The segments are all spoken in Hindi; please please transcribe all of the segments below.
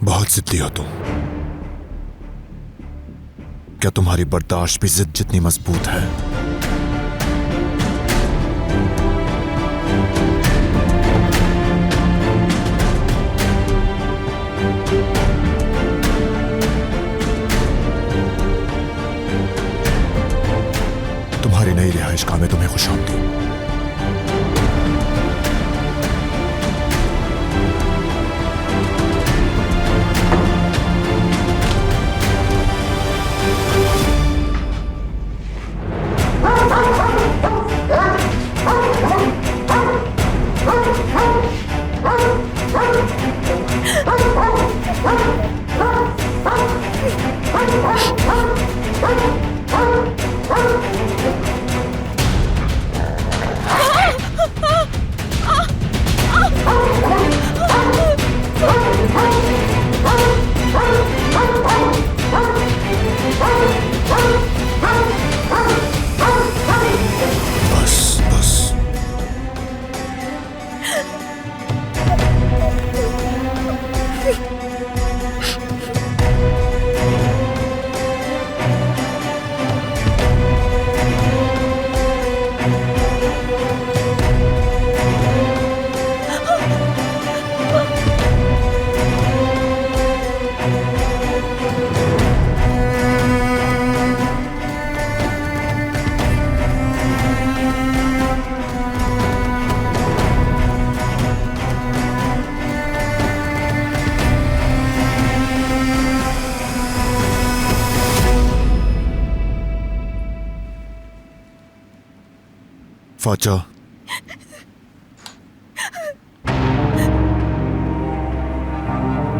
बहुत जिद्दी हो तुम। क्या तुम्हारी बर्दाश्त भी जिद जितनी मजबूत है? तुम्हारी नई रिहाइशगाह में तुम्हें खुशामदीद। फाचा,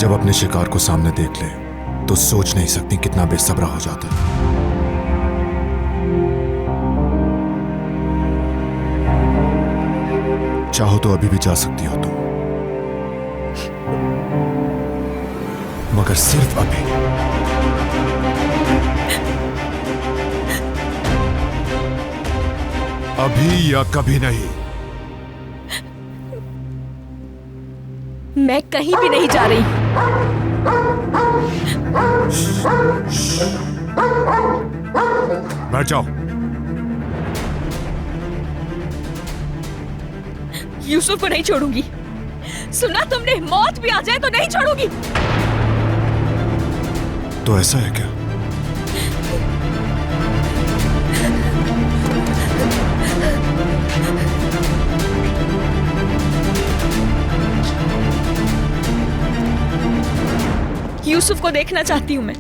जब अपने शिकार को सामने देख ले तो सोच नहीं सकती कितना बेसब्रा हो जाता है। चाहो तो अभी भी जा सकती हो तुम, मगर सिर्फ अभी। अभी या कभी नहीं। मैं कहीं भी नहीं जा रही। बैठ जाओ। यूसुफ को नहीं छोड़ूंगी। सुना तुमने? मौत भी आ जाए तो नहीं छोड़ूंगी। तो ऐसा है क्या? यूसुफ को देखना चाहती हूं मैं।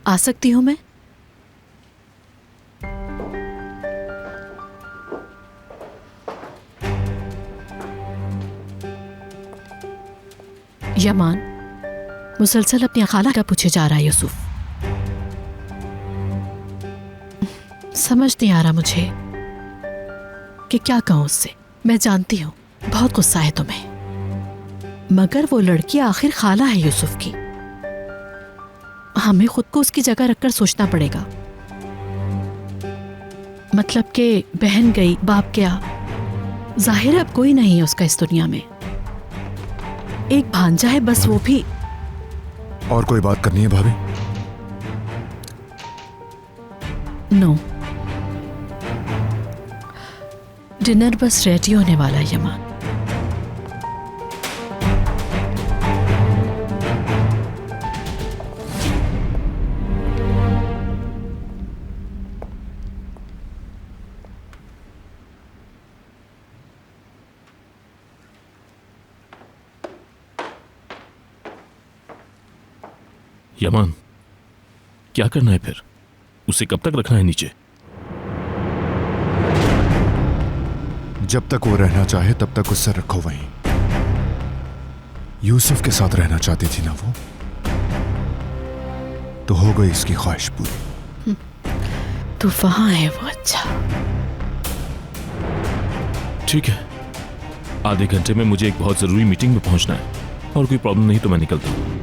आ सकती हूं मैं? यमान मुसलसल अपनी खाला का पूछे जा रहा है यूसुफ। समझ नहीं आ रहा मुझे कि क्या कहूं उससे। मैं जानती हूं बहुत गुस्सा है तुम्हें, मगर वो लड़की आखिर खाला है यूसुफ की। हमें खुद को उसकी जगह रखकर सोचना पड़ेगा। मतलब कि बहन गई, बाप गया, जाहिर है अब कोई नहीं है उसका इस दुनिया में। एक भांजा है बस, वो भी। और कोई बात करनी है भाभी? नो, डिनर बस रेडी होने वाला है यमान। यमान, क्या करना है फिर? उसे कब तक रखना है नीचे? जब तक वो रहना चाहे तब तक उससे रखो वहीं। यूसुफ के साथ रहना चाहती थी ना वो, तो हो गई इसकी ख्वाहिश पूरी। तो वहां है वो। अच्छा, ठीक है, आधे घंटे में मुझे एक बहुत जरूरी मीटिंग में पहुंचना है, और कोई प्रॉब्लम नहीं तो मैं निकलता हूं।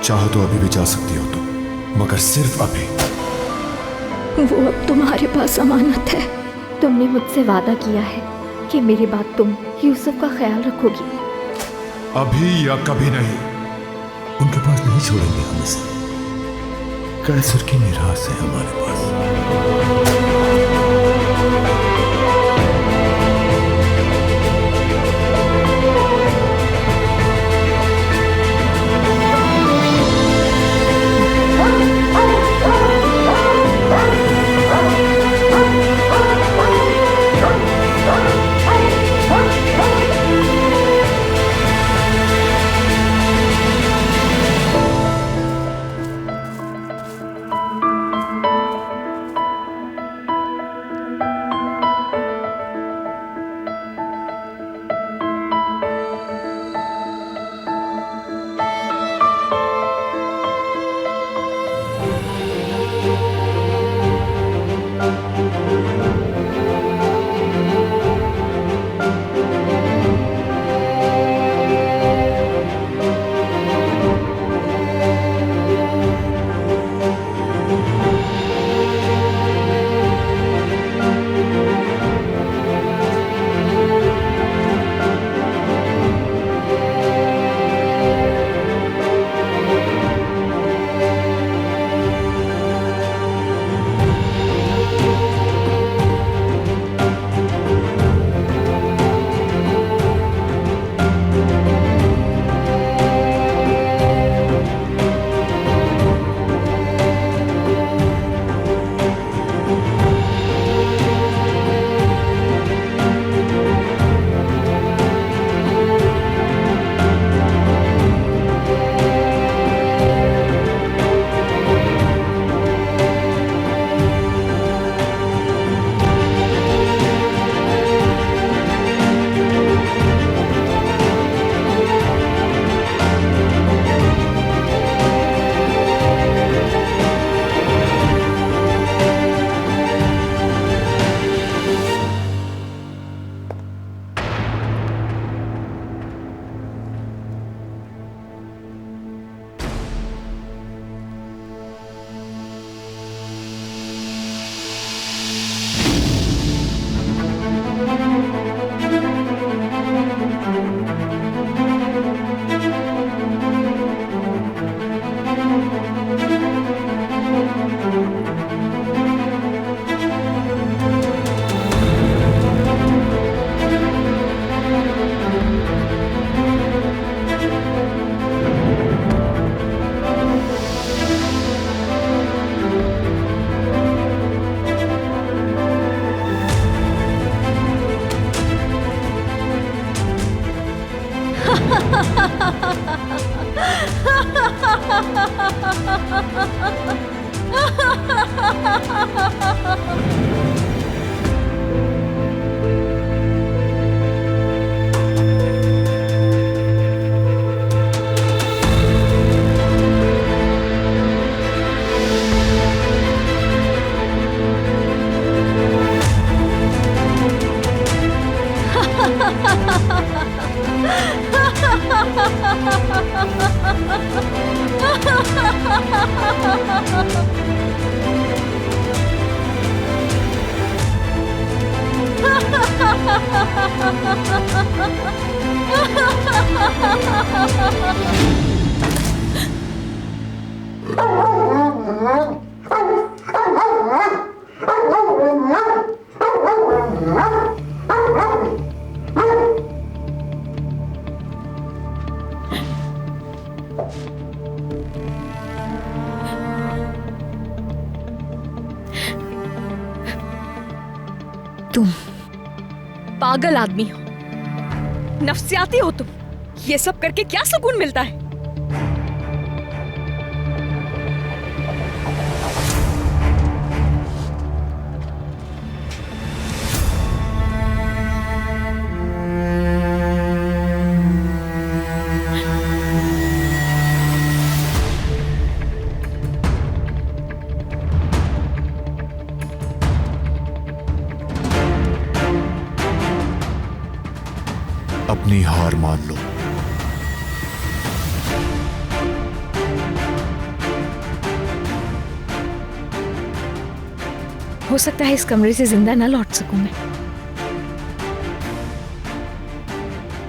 चाहो तो अभी भी जा सकती हो तुम, मगर सिर्फ अभी। वो अब तुम्हारे पास अमानत है। तुमने मुझसे वादा किया है कि मेरी बात तुम यूसुफ का ख्याल रखोगी। अभी या कभी नहीं। उनके पास नहीं छोड़ेंगे हम इसे। कैसर की मीरास है हमारे पास। तुम पागल आदमी हो, नफसियाती हो तुम। ये सब करके क्या सुकून मिलता है? अपनी हार मान लो। हो सकता है इस कमरे से जिंदा न लौट सकूं मैं,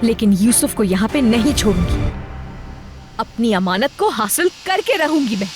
लेकिन यूसुफ को यहां पे नहीं छोड़ूंगी। अपनी अमानत को हासिल करके रहूंगी मैं।